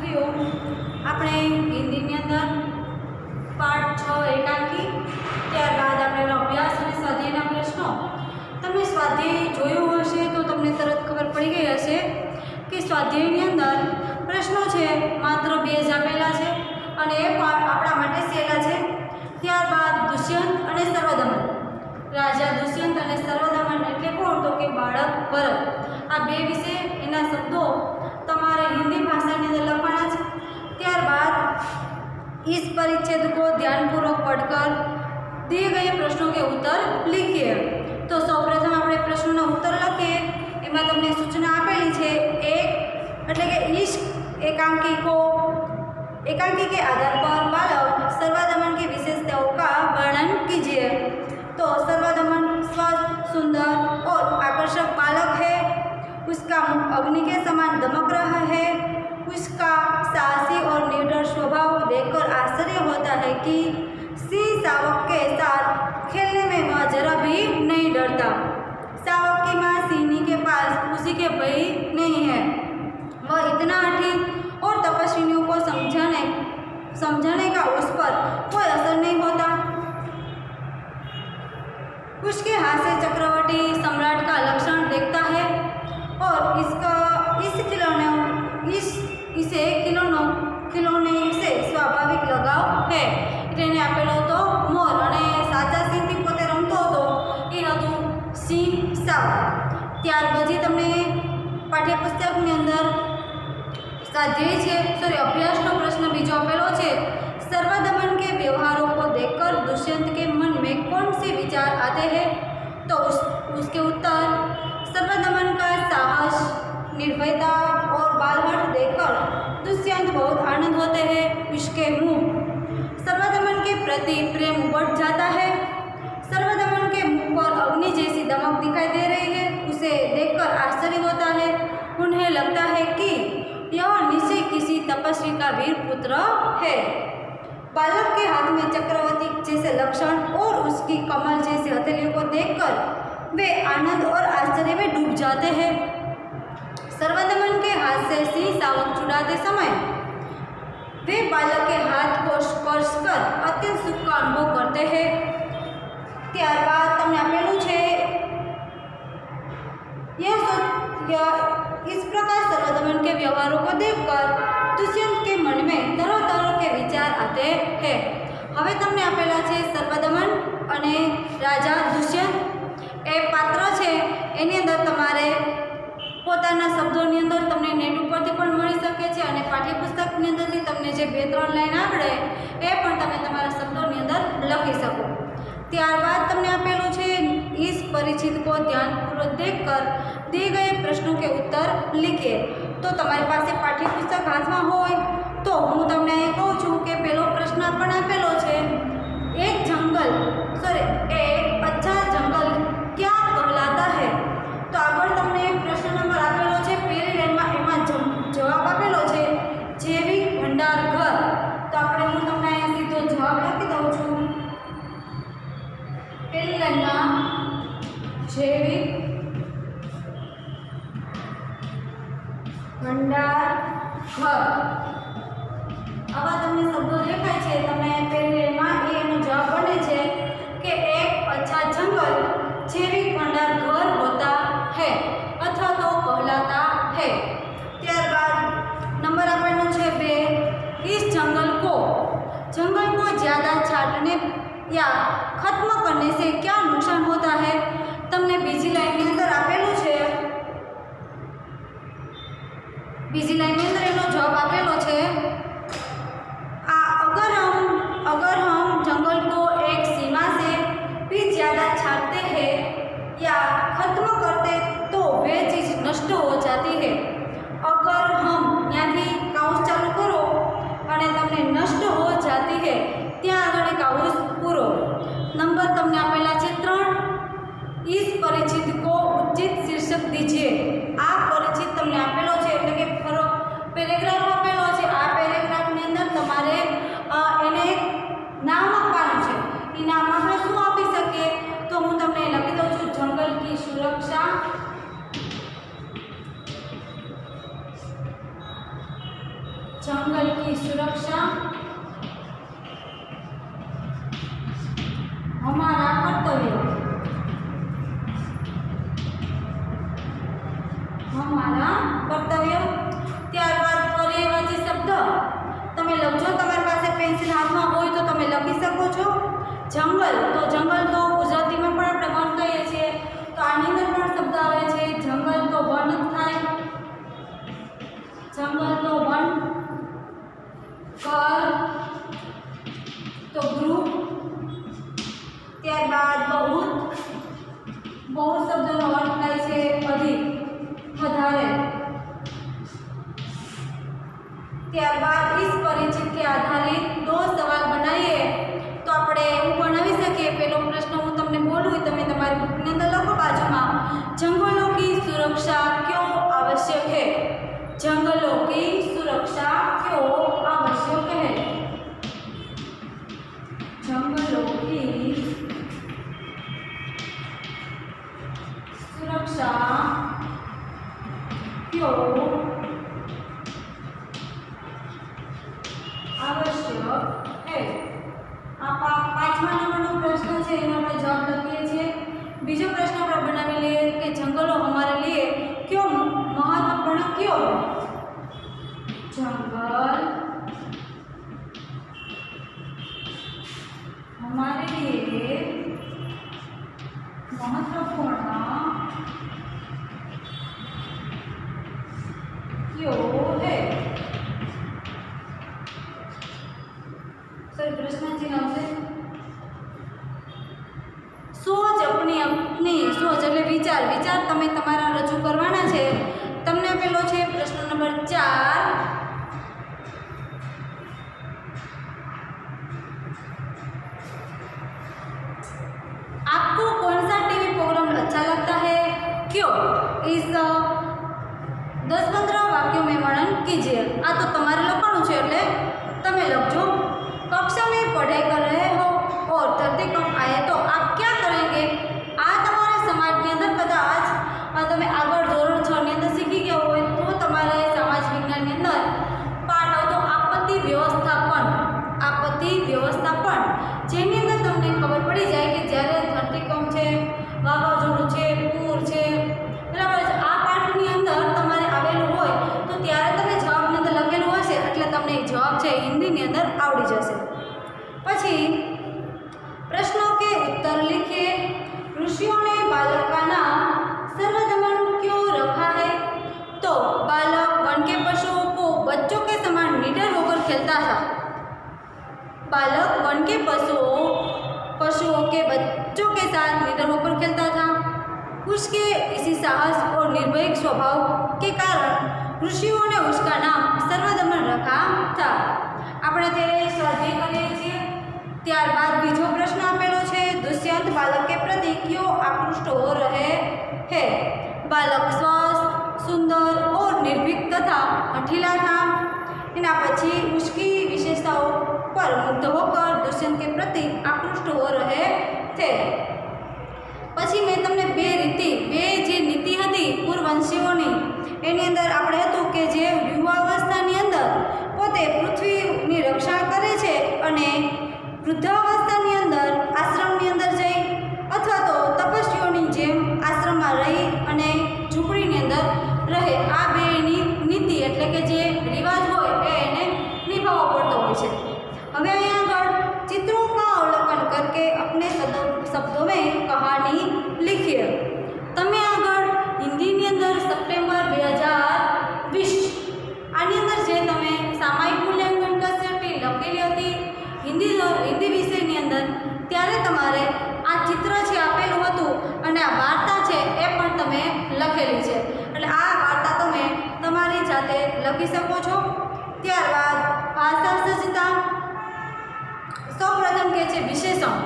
વિદ્યાર્થીઓ આપણે હિન્દીની અંદર પાઠ 6 એકાંકી, ત્યારબાદ આપણે અભ્યાસ અને સ્વાધ્યાયના પ્રશ્નો. તમે સ્વાધ્યાય જોયું હશે તો તમને તરત ખબર પડી ગઈ હશે કે સ્વાધ્યાયની અંદર પ્રશ્નો છે માત્ર 2 જ આપેલા છે અને એ પણ આપણા માટે સહેલા છે. ત્યારબાદ દુષ્યંત અને સર્વદમન. રાજા દુષ્યંત અને સર્વદમન એટલે કોણ? તો કે બાળક ભરત. આ 2 વિશે એના શબ્દો તમારે હિન્દી ભાષાની અંદર લખવાના છે. ત્યારબાદ इस परिच्छेद को ध्यानपूर्वक पढ़कर दिए गए प्रश्नों के उत्तर लिखिए. तो સૌપ્રથમ આપણે પ્રશ્નોના ઉત્તર લખીએ. એમાં તમને સૂચના આપેલી છે. एक એટલે કે इस एकांकी के आधार पर बालक सर्वदमन की विशेषताओं का वर्णन कीजिए. तो सर्वदमन स्वस्थ, सुंदर और आकर्षक बालक है. उसका मुख अग्नि के समान दमक रहा है. उसका साहसी और निडर स्वभाव देखकर आश्चर्य होता है कि सिंह शावक के साथ खेलने में वह जरा भी नहीं डरता. शावक की माँ सिंह के पास उसी के भय नहीं है. वह इतना हठी और तपस्वियों को समझाने का उस पर कोई असर नहीं होता. उसके हाथ से चक्रवर्ती सम्राट का लक्षण देखता है और इसे खिलौने से स्वाभाविक लगाव है. એટલે આપેલો હતો મોર અને સાચા સિંહથી પોતે રમતો હતો એ હતું સિંહ શાવક. ત્યાર પછી તમને પાઠ્યપુસ્તકની અંદર स्वाध्याय है अभ्यास नो प्रश्न बीजो आपेलो है. सर्वदमन के व्यवहारों को देखकर दुष्यंत के मन में कौन से विचार आते हैं? तो उसके उत्तर सर्वदमन का साहस, निर्भयता और बालहट देखकर दुष्यंत बहुत आनंद होते हैं. उसके मुंह सर्वदमन के प्रति प्रेम बढ़ जाता है. सर्वदमन के मुंह पर अग्नि जैसी दमक दिखाई दे रही है. उसे देखकर आश्चर्य होता है. उन्हें लगता है कि यह निश्चय किसी तपस्वी का वीर पुत्र है. बालक के हाथ में चक्रवर्ती जैसे लक्षण और उसकी कमल जैसी हथेलियों को देखकर वे आनंद और आश्चर्य में डूब जाते हैं. सर्वदमन के हाथ से सिंह शावक छुड़ाते समय वे बालक के हाथ को स्पर्श कर अत्यंत सुख का अनुभव करते हैं. ત્યારબાદ તમને આપેલું છે इस प्रकार सर्वदमन के व्यवहारों को देखकर दुष्यंत के मन में तरह तरह के विचार आते हैं. હવે તમને આપેલા છે સર્વદમન અને રાજા દુષ્યંત એ પાત્ર છે. એની અંદર તમારે પોતાના શબ્દોની અંદર તમને નેટ ઉપરથી પણ મળી શકે છે અને પાઠ્યપુસ્તકની અંદરથી તમને જે 2-3 લાઈન આવડે એ પણ તમે તમારા શબ્દોની અંદર લખી શકો. ત્યારબાદ તમને આપેલું છે इस परिचित को ध्यानपूर्वक देखकर दिए गए प्रश्नों के उत्तर लिखिए. तो તમારી પાસે પાઠ્યપુસ્તક હાથમાં હોય તો હું તમને એ કહું છું કે પહેલો પ્રશ્ન પણ આપેલો છે. एक अच्छा जंगल क्या कहलाता है? तो આગળ તમને પ્રશ્ન નંબર આપેલો છે. પહેલી લાઈનમાં એમાં જવાબ આપેલો છે જૈવિક ભંડાર ઘર. તો આપણે હું તમને અહીં સીધો જવાબ લખી દઉં છું. પહેલી લાઈનમાં जैविक भंडार घर. आवा तमने शब्दों देखाय छे. तमे पहली लाइनमां एनो जवाब बने छे कि एक अच्छा जंगल जैविक भंडार घर होता है अथवा तो कहलाता है. त्यारबाद नंबर आपनो छे 2. इस जंगल को ज्यादा छाटने या खत्म करने से क्या नुकसान होता है? તમને બીજી લાઈનની અંદર આપેલું છે. બીજી લાઈનની અંદર એનો જવાબ આપેલો છે अगर हम जंगल को एक सीमा से भी ज़्यादा छाटते हैं या खत्म करते तो वे चीज़ नष्ट हो जाती है. अगर हम ત્યાંથી કાઉસ ચાલુ કરો અને તમને નષ્ટ हो जाती है ત્યાં આગળ કાઉસ પૂરો. નંબર તમને આપેલા છે 3. इस परिचित को उचित शीर्षक दीजिए. आ परिचित तमने आपेलो छे એટલે કે પેરેગ્રાફ આપેલો છે. આ પેરેગ્રાફની અંદર તમારે એને નામ આપવાનું છે. એ નામ આપણે શું આપી શકીએ? તો હું તમને લખી દઉં છું જંગલ की सुरक्षा जंगल की सुरक्षा हमारा कर्तव्य, हमारा कर्तव्य। ત્યારબાદ પર્યાયવાચી શબ્દ તમે લખજો, તમારી પાસે પેન્સિલ હાથમાં હોય તો તમે લખી શકો છો। જંગલ, તો જંગલ તો ગુજરાતીમાં પણ આપણે વન કહીએ છીએ, તો આની અંદર પણ શબ્દ આવે છે જંગલ, તો વન થાય, જંગલ તો વન, ઘર તો ગૃહ, ત્યારબાદ બહુત, બહુત શબ્દનો અર્થ થાય છે અધિક, વધારે। ત્યારબાદ इस परिचित के आधारित दो सवाल बनाइए, तो આપણે એવું બનાવી શકીએ। પહેલો પ્રશ્ન હું તમને બોલું, તમે તમારી બુકની અંદર લખો બાજુમાં, જંગलों की सुरक्षा क्यों आवश्यक है? जंगलों की सुरक्षा क्यों आवश्यक है? जंगलों की सुरक्षा क्यों आवश्यक है? आप 5वां नंबरનો પ્રશ્ન છે એનો આપણે જવાબ લખીએ છીએ। બીજો પ્રશ્ન આપણે બનાવી લઈએ કે જંગલો हमारे लिए क्यों महत्वपूर्ण क्यों है? जंगल हमारे लिए महत्वपूर्ण क्यों है? सर प्रश्न चिन्ह આવશે। सोच अपनी सोच એટલે વિચાર, વિચાર તમે તમારા રજૂ કરવાના છે। તમને આપેલો છે પ્રશ્ન નંબર 4, आपको कौन सा टीवी प्रोग्राम अच्छा लगता है, क्यों? इस 10-15 वाक्यों में वर्णन कीजिए। आ तो તમારે લખવાનું છે એટલે તમે લખજો। कक्षा में पढ़ाई कर रहे हो और धरतीकंप आए तो आप क्या करेंगे? आ તમારે સમાજની અંદર કદાચ તમે આગળ ધોરણ 6 ની અંદર શીખી ગયા હોય તો તમારે સમાજ વિજ્ઞાનની અંદર પાઠ આવતો આપત્તિ વ્યવસ્થાપન, આપત્તિ વ્યવસ્થાપન, જેની અંદર તમને ખબર પડી જાય કે જ્યારે ધરતીકંપ છે, વાવાઝોડું છે, પૂર છે, બરાબર છે, આ પાઠની અંદર તમારે આવેલું હોય તો ત્યારે તમે જવાબની અંદર લખેલું હશે એટલે તમને જવાબ છે હિન્દીની અંદર આવડી જશે। પછી प्रश्नों के उत्तर लिखिए। ऋषियों ने बालक का नाम सर्वदमन क्यों रखा है? तो बालक वन के पशुओं को बच्चों के समान निडर होकर खेलता था। बालक वन के पशुओं के बच्चों के साथ निडर होकर खेलता था। उसके इसी साहस और निर्भय स्वभाव के कारण ऋषियों ने उसका नाम सर्वदमन रखा था। આપણે અત્યારે સ્વાધ્યાય કરીએ છીએ। ત્યારબાદ બીજો પ્રશ્ન આપેલો છે, दुष्यंत बालक के प्रति क्यों आकृष्ट हो रहे हैं? बालक स्वस्थ, सुंदर और निर्भीक तथा हठीला था। એના પછી उसकी विशेषताओं पर मुग्ध होकर दुष्यंत के प्रति आकृष्ट हो रहे थे। પછી મેં તમને બે જે નીતિ હતી પૂર્વવંશીઓની, એની અંદર આપણે હતું કે જે યુવાવસ્થાની અંદર પોતે પૃથ્વીની રક્ષા કરે છે અને વૃદ્ધાવસ્થાની અંદર આશ્રમની અંદર જઈ અથવા તો તપસ્વીઓની જેમ આશ્રમમાં રહી અને ઝૂંપડીની અંદર રહે, આ બેની નીતિ એટલે કે જે રિવાજ હોય એ એને નિભાવવો પડતો હોય છે। હવે અહીંયા આગળ चित्रों का अवलोकन करके अपने शब्दों में कहानी लिखिए। તમે આગળ હિન્દીની અંદર સપ્ટેમ્બર 2020 આની અંદર જે તમે સામાયિક મૂલ્યાંકન કસરતી લખેલી હતી હિન્દી વિષયની અંદર, ત્યારે તમારે આ ચિત્ર છે આપેલું હતું અને આ વાર્તા છે એ પણ તમે લખેલી છે, એટલે આ વાર્તા તમે તમારી જાતે લખી શકો છો। ત્યારબાદ ભાષા સજ્જતા, સૌપ્રથમ કે છે વિશેષણ।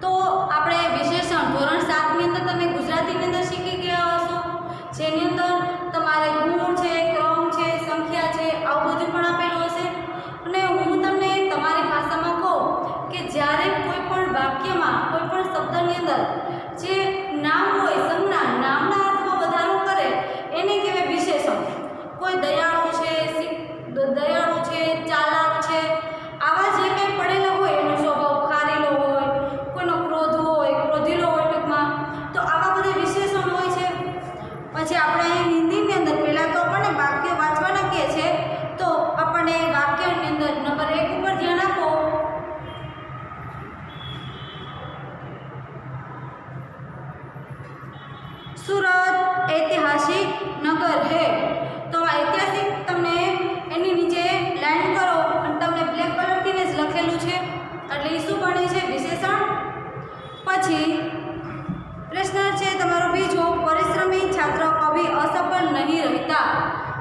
તો આપણે વિશેષણ ધોરણ 7 ની અંદર તમે ગુજરાતીની અંદર શીખી ગયા હશો, જેની અંદર તમારે ગુણ છે, ક્રમ છે, સંખ્યા છે, આવું બધું પણ આપેલું હશે। અને હું તમને તમારી ભાષામાં કહું કે જ્યારે કોઈ પણ વાક્યમાં કોઈ પણ શબ્દની અંદર જે નામ હોય, સંજ્ઞા, નામના અર્થમાં વધારો કરે એને કહેવાય વિશેષણ। કોઈ દયાળુ છે,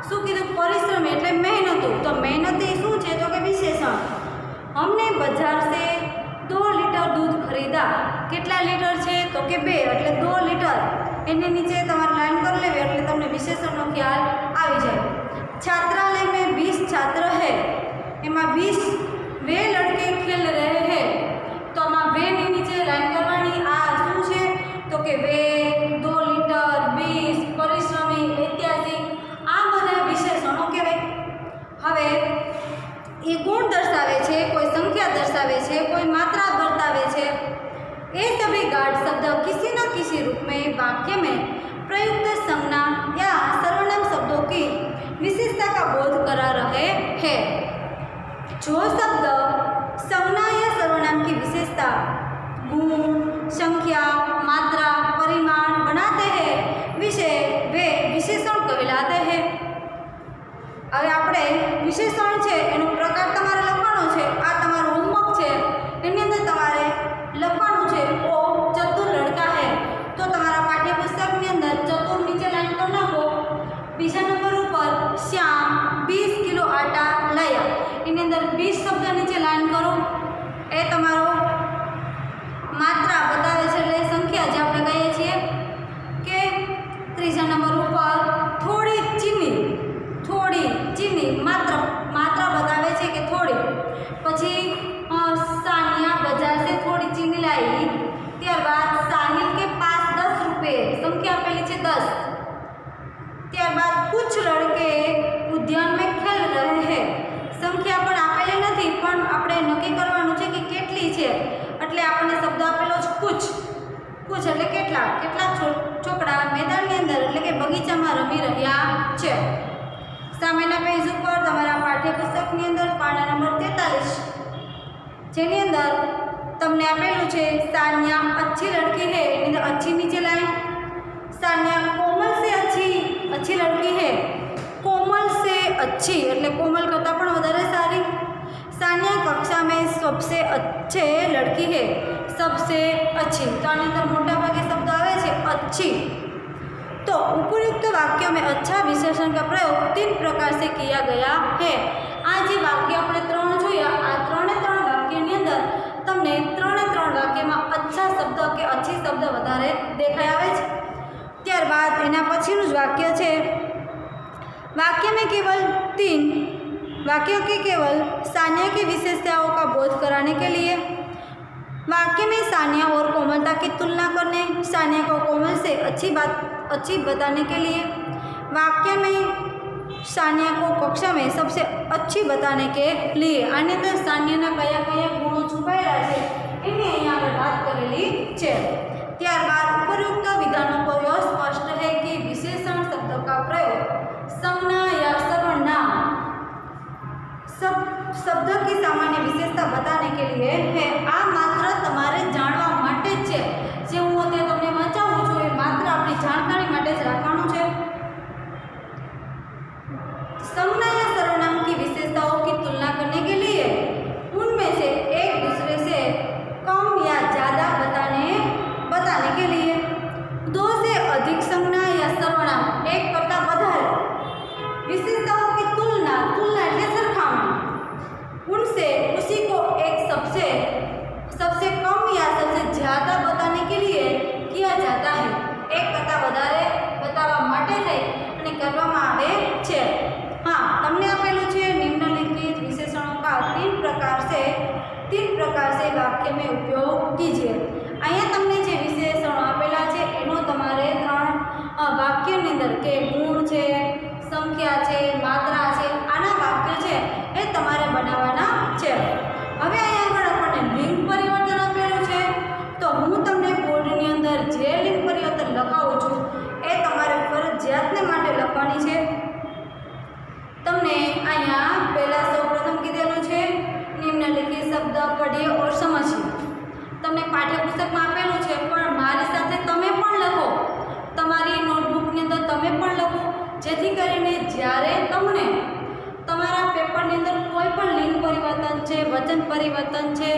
શું કીધું? પરિશ્રમી એટલે મહેનતું. તો મહેનતી શું છે? તો કે વિશેષણ. हमने बाजार से 2 लीटर दूध खरीदा. કેટલા લીટર છે? તો કે 2 એટલે 2 લીટર. એની નીચે તમારે લાઈન કરી લેવી એટલે તમને વિશેષણનો ખ્યાલ આવી જાય. छात्रालय में 20 छात्र है. એમાં 20 वे लड़के खेल रहे हैं. તો આમાં वे ની નીચે લાઈન કરવાની. આ શું છે? તો કે वे, 2 લીટર, 20, પરિશ્રમી, ઐતિહાસિક, આ બધા વિશેષણો કહેવાય. હવે ये गुण दर्शावे छे, कोई संख्या दर्शावे छे, कोई मात्रा बतावे छे. ये सभी गाढ़ शब्द किसी न किसी रूप में वाक्य में प्रयुक्त संज्ञा या सर्वनाम शब्दों की विशेषता का बोध करा रहे हैं. जो शब्द संज्ञा या सर्वनाम की विशेषता, गुण, संख्या, मात्रा, परिमाण बनाते हैं, वे विशेषण कहलाते हैं. હવે આપણે વિશેષણ છે એનો પ્રકાર તમારે લખવાનો છે. આ તમારું હોમવર્ક છે. એની અંદર તમારે લખવાનું છે ઓ ચતુર લડકા હે. તો તમારા પાઠ્યપુસ્તકની અંદર ચતુર નીચે લાઈન કરી નાખો. બીજા નંબર ઉપર શ્યામ 20 કિલો આટા લાયા. એની અંદર 20 શબ્દ નીચે લાઈન કરો. એ તમારો માત્રા બતાવે છે એટલે સંખ્યા જે આપણે કહીએ છીએ કે. ત્રીજા નંબર ઉપર થોડી ચીની માત્રા बतावे છે કે થોડી. પછી सानिया बाजार से थोड़ी चीनी लाई. ત્યારબાદ साहिल के पास 10 रुपये, संख्या આપેલી છે 10. ત્યારબાદ कुछ लड़के उद्यान में खेल रहे हैं. સંખ્યા પણ આપેલી નથી પણ આપણે નક્કી કરવાનું છે કે કેટલી છે એટલે આપણને શબ્દ આપેલો છે कुछ એટલે કેટલાક છોકરા મેદાનની અંદર એટલે કે બગીચામાં રમી રહ્યા છે. સામેના પેજ ઉપર તમારા પાઠ્યપુસ્તકની અંદર પાના નંબર 43 જેની અંદર તમને આપેલું છે सानिया अच्छी लड़की है. એની અંદર अच्छी નીચે લાઈન. सानिया कोमल से अच्छी लड़की है. कोमल से अच्छी એટલે कोमल કરતાં પણ વધારે સારી. सानिया कक्षा में सबसे अच्छे लड़की है. सबसे अच्छी તો આની અંદર મોટા ભાગે શબ્દ આવે છે अच्छी. तो उपयुक्त वाक्यों में अच्छा विशेषण का प्रयोग 3 प्रकार से किया गया है. आज वाक्य अपने 3 જોયા. આ 3 વાક્યની અંદર તમને 3 વાક્યમાં अच्छा शब्द કે अच्छी शब्द વધારે દેખાઈ આવે છે. ત્યારબાદ એના પછીનું જ વાક્ય છે वाक्य में केवल 3 वाक्यों के केवल सानिया की विशेषताओं का बोध कराने के लिए वाक्य में सानिया और कोमलता की तुलना करने, सानिया को कोमल से अच्छी बताने के लिए, वाक्य में सानिया को कक्षा में सबसे अच्छी बताने के लिए. આની અંદર સાનિયાના કયા ગુણો છુપાયેલા છે એની અહીંયા આપણે વાત કરેલી છે. ત્યારબાદ ઉપરોક્ત विधानों को यह स्पष्ट है कि विशेषण शब्द का प्रयोग संज्ञा या सर्वनाम शब्द की सामान्य विशेषता बताने के लिए है. આ માત્ર તમારે જાણવા માટે જ છે. જે હું અત્યારે તમને વાંચાવું છું એ માત્ર આપણી જાણકારી માટે જ રાખવાનું છે. संज्ञा या सर्वनाम की विशेषताओं की तुलना करने के लिए उनमें से एक दूसरे से कम या ज़्यादा बताने के लिए 2 से अधिक संज्ञा या सर्वनाम एक करता વધારે विशेषताओं की तुलना એટલે સરખામણી उनसे उसी को एक सबसे कम या सबसे ज़्यादा बताने के लिए किया जाता है. एक करता વધારે बतावा માટે થઈ અને કરવામાં આવે છે. हाँ, તમને આપેલું છે निम्नलिखित विशेषणों का 3 प्रकार से वाक्य में उपयोग कीजिए. અહીંયા તમને જે વિશેષણો આપેલા છે એનો તમારે 3 વાક્યની અંદર કે ગુણ છે, સંખ્યા છે, માત્રા છે, આના વાક્ય છે એ તમારે બનાવવાના છે. હવે અહીંયા આગળ આપણને લિંગ પરિવર્તન આપેલું છે. તો હું તમને બોર્ડની અંદર જે લિંગ પરિવર્તન લખાવું છું એ તમારે ફરજિયાતને માટે લખવાની છે. તમને અહીંયા પહેલા સૌપ્રથમ કીધેલું છે નિમ્નલિખિત શબ્દ પઢીએ और समझिए. તમને પાઠ્યપુસ્તકમાં આપેલું છે પણ મારી સાથે તમે પણ લખો. તમારી નોટબુકની અંદર તમે પણ લખો જેથી કરીને જ્યારે તમને તમારા પેપરની અંદર કોઈ પણ લિંગ પરિવર્તન છે, વચન પરિવર્તન છે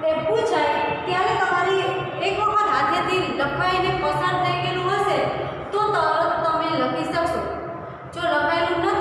એ પૂછાય ત્યારે તમારી એક વખત હાથેથી લખાઈને પસાર થઈ ગયેલું હશે તો તરત તમે લખી શકશો. જો લખાયેલું નથી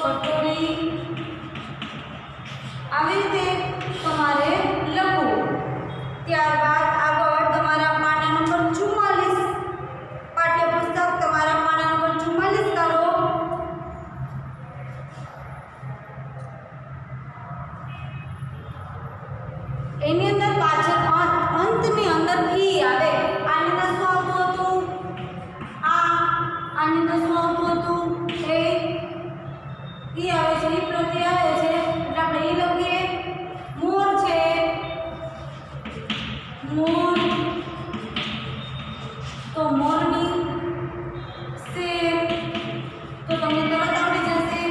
કટોરી આવી રીતે તમારે લખવું। ત્યારબાદ આગળ તમારા પાના નંબર 44 પાઠ્યપુસ્તક તમારા પાના નંબર 44 કાઢો। એની અંદર પાછળ અંતની અંદર ઈ આવે। આની અંદર શું આવતું હતું? આની અંદર શું આવતું હતું? ઈ આવે છે, ઈ પ્રત્યય આવે છે એટલે આપણે ઈ લખીએ। મોર છે, મોર, તો મોરની। શેર, તો તમને તરત આવડી જશે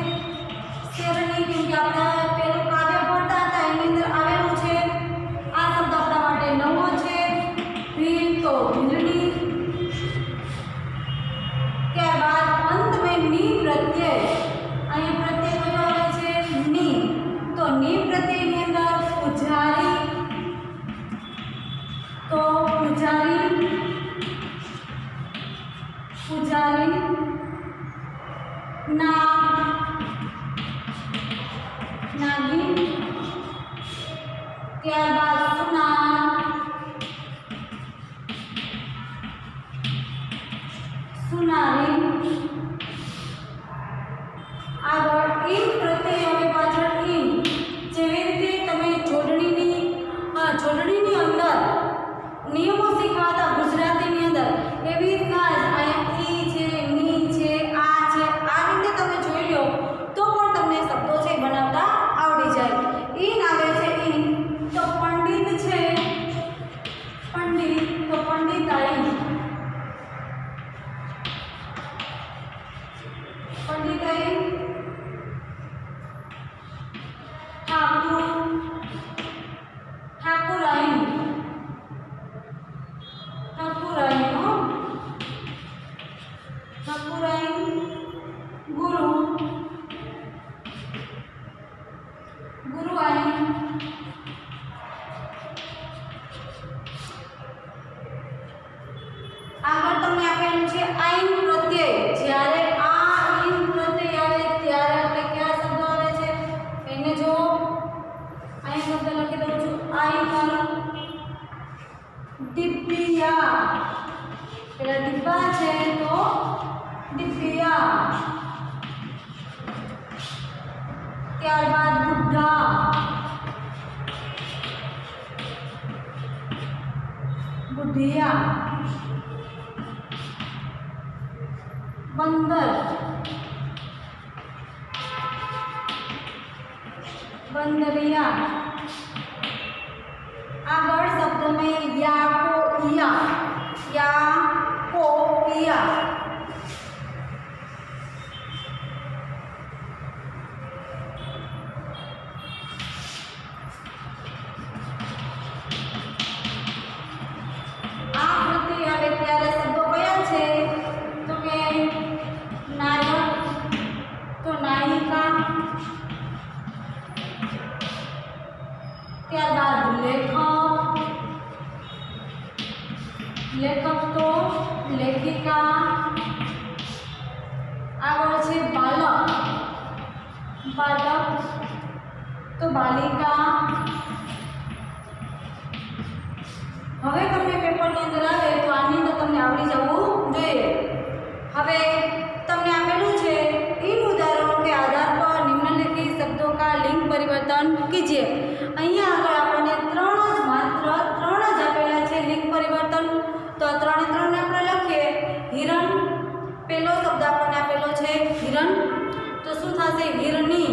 શેરની, કેમ કે આપણે પેલું કાવ્ય ભણતા હતા એની અંદર આવેલું છે। આ શબ્દ આપણા માટે નવો છે। ભીલ, તો ભીલની। ત્યારબાદ અંત મેં ની પ્રત્યય, અહીંયા પ્રત્યય કયો આવે છે? ની, તો ની પ્રત્યયની અંદર પૂજારી, તો પૂજારી, પૂજારી, નાગિન, ત્યારબાદ સુનાર, સુનારી। આગળ ઈન પ્રત્યય હવે પાછળ ઈન, જેવી રીતે તમે જોડણીની અંદર નિયમો શીખવાતા ગુજરાતીની અંદર, એવી રીતના જ અહીંયા ઈ છે, ની છે, આ છે, આ રીતે તમે જોઈ લો તો પણ તમને શબ્દો છે બનાવતા આવડી જાય। ઈન આવે છે, ઈન, તો પંડિત છે, પંડિત, તો પંડિતાઈ, પંડિતાઈ। ઠાकुर, ઠાकुराइन, ઠાकुराइन, ઠાकुराइन। गुरु, गुरुआइन। આગળ તમને આપેલું છે આઈન પ્રત્યય। જ્યારે આ ઈન પ્રત્યય આવે ત્યારે આપણે કયા શબ્દો આવે છે એને જો અહીં શબ્દ લખી દઉં છું। આઈન, ડિબ્બિયા, પેલા ડિબ્બા છે તો ડિબ્બિયા। ત્યારબાદ બુઢા, બુઢિયા। બંદર, બંદરિયા। આગળ શબ્દ में या को इया, या को इया। આ પ્રત્યય આવે ત્યારે શબ્દો કયા છે તો કે નાયક, તો નાયિકા। ત્યારબાદ લેખક, લેખક તો લેખિકા। આગળ છે બાલક, બાલક તો બાલિકા। હવે તમને પેપરની અંદર આવે તો આની અંદર તમને આવડી જવું જોઈએ। હવે તમને આપેલું છે इन उदाहरणों के आधार पर निम्नलिखित शब्दों का लिंग परिवर्तन कीजिए। અહીંયા આગળ આપણને માત્ર ત્રણ જ આપેલા છે લિંગ પરિવર્તન, તો આ ત્રણે ત્રણને આપણે લખીએ। હિરણ, પહેલો શબ્દ આપણને આપેલો છે હિરણ, તો શું થશે? હિરણી।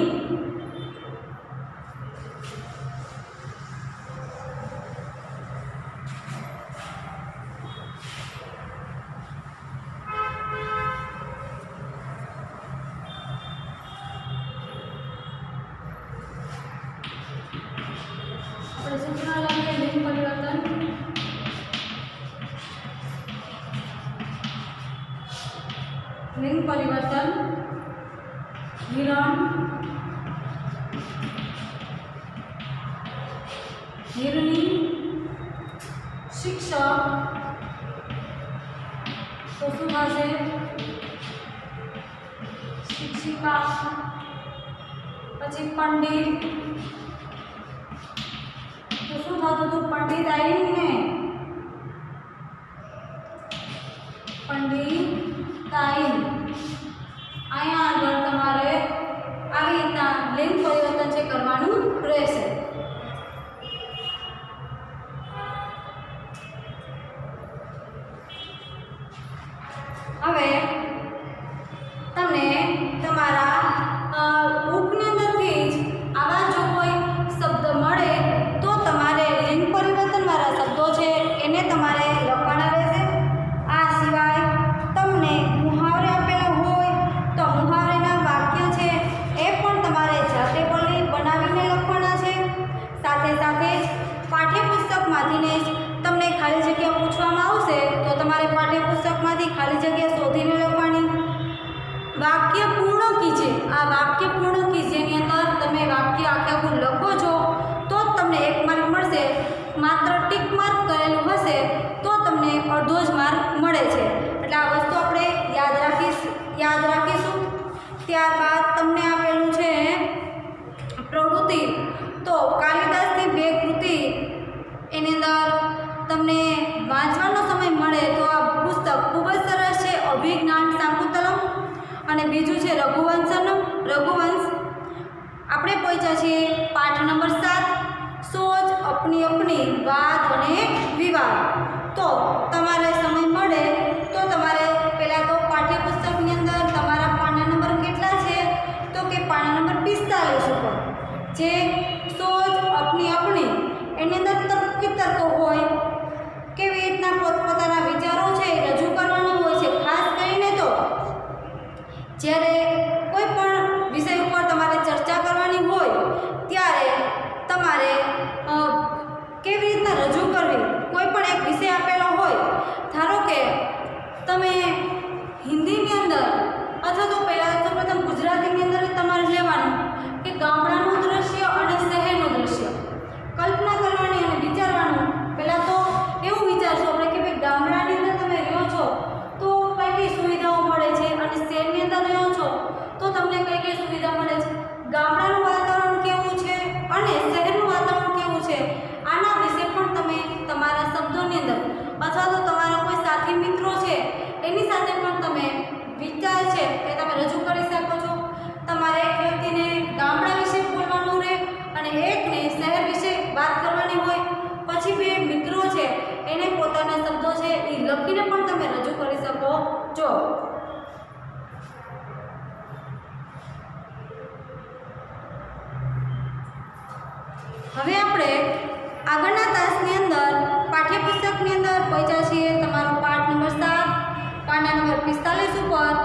लिंग परिवर्तन, हिरण, हिरणी, शिक्षक, तो શું થશે? શિક્ષિકા। પછી પંડિત, તો શું થતું હતું? પંડિતાઈન ને પંડિતાઈન. અહીંયા આગળ તમારે આવી રીતના લિંગ પરિવર્તન છે કરવાનું રહેશે. હવે તમને તમારા બુકની અંદરથી જ આવા જો કોઈ શબ્દ મળે તો તમારે લિંગ પરિવર્તનવાળા શબ્દો છે એને તમારે લખવાના રહેશે. આ સિવાય તમને મુહાવરે આપેલા હોય તો મુહાવરેના વાક્ય છે એ પણ તમારે જાતે બનાવીને લખવાના છે. સાથે સાથે જ પાઠ્યપુસ્તકમાંથીને જ તમને ખાલી જગ્યા પૂછવામાં આવશે તો તમારે પાઠ્યપુસ્તકમાંથી ખાલી જગ્યા શોધીને લખવાની. વાક્ય પૂર્ણ કીજે, આ વાક્ય પૂર્ણ કીજે ની અંદર તમે વાક્ય આખું લખો છો તો જ તમને 1 માર્ક મળશે. માત્ર ટીક માર્ક કરેલું હશે તો તમને અડધો જ માર્ક મળે છે. એટલે આ વસ્તુ આપણે યાદ રાખીશું. ત્યારબાદ તમને આપેલું છે પ્રવૃત્તિ. તો કાલિદાસની 2 કૃતિ એની અંદર તમને વાંચવાનો સમય મળે તો આ પુસ્તક ખૂબ જ સરસ છે. અભિજ્ઞાન શાકુંતલમ અને બીજું છે રઘુવંશ. આપણે પહોંચ્યા છીએ પાઠ નંબર 7, સોચ અપની અપની વાદ અને વિવાદ. તો તમારે સમય મળે તો તમારે પહેલાં તો પાઠ્યપુસ્તકની અંદર તમારા પાના નંબર કેટલા છે તો કે પાના નંબર 45 ઉપર જે સોચ અપની અપની એની અંદર તર્કો હોય, કેવી રીતના પોતપોતાના વિચારો છે એ રજૂ કરવાના હોય છે. ખાસ કરીને તો જ્યારે કોઈ પણ વિષય ઉપર તમારે ચર્ચા કરવાની હોય ત્યારે તમારે કેવી રીતના રજૂ કરવી. કોઈ પણ એક વિષય આપેલો હોય, ધારો કે તમે હિન્દીની અંદર અથવા તો પહેલાં તો પ્રથમ ગુજરાતીની અંદર તમારે લેવાનું કે ગામડાનું દૃશ્ય અને શહેરનું દૃશ્ય કલ્પના કરવાની અને વિચારવાનું. પહેલાં તો એવું વિચારશો આપણે કે ભાઈ ગામડાની અંદર તમે રહો છો તો કઈ કઈ સુવિધાઓ મળે છે અને શહેરની અંદર રહો છો તો તમને કઈ કઈ સુવિધા મળે છે. ગામડાનું વાતાવરણ કેવું છે અને શહેરનું વાતાવરણ કેવું છે આના વિશે પણ તમે તમારા શબ્દોની અંદર અથવા તો તમારા કોઈ સાથી મિત્રો છે એની સાથે પણ તમે વિચાર છે એ તમે રજૂ કરી શકો છો. તમારે એક વ્યક્તિને ગામડા વિશે બોલવાનું રહે અને એકને શહેર વિશે વાત કરવાની હોય. પછી 2 મિત્રો છે એને પોતાના શબ્દો છે એ લખીને પણ તમે રજૂ કરી શકો છો. હવે આપણે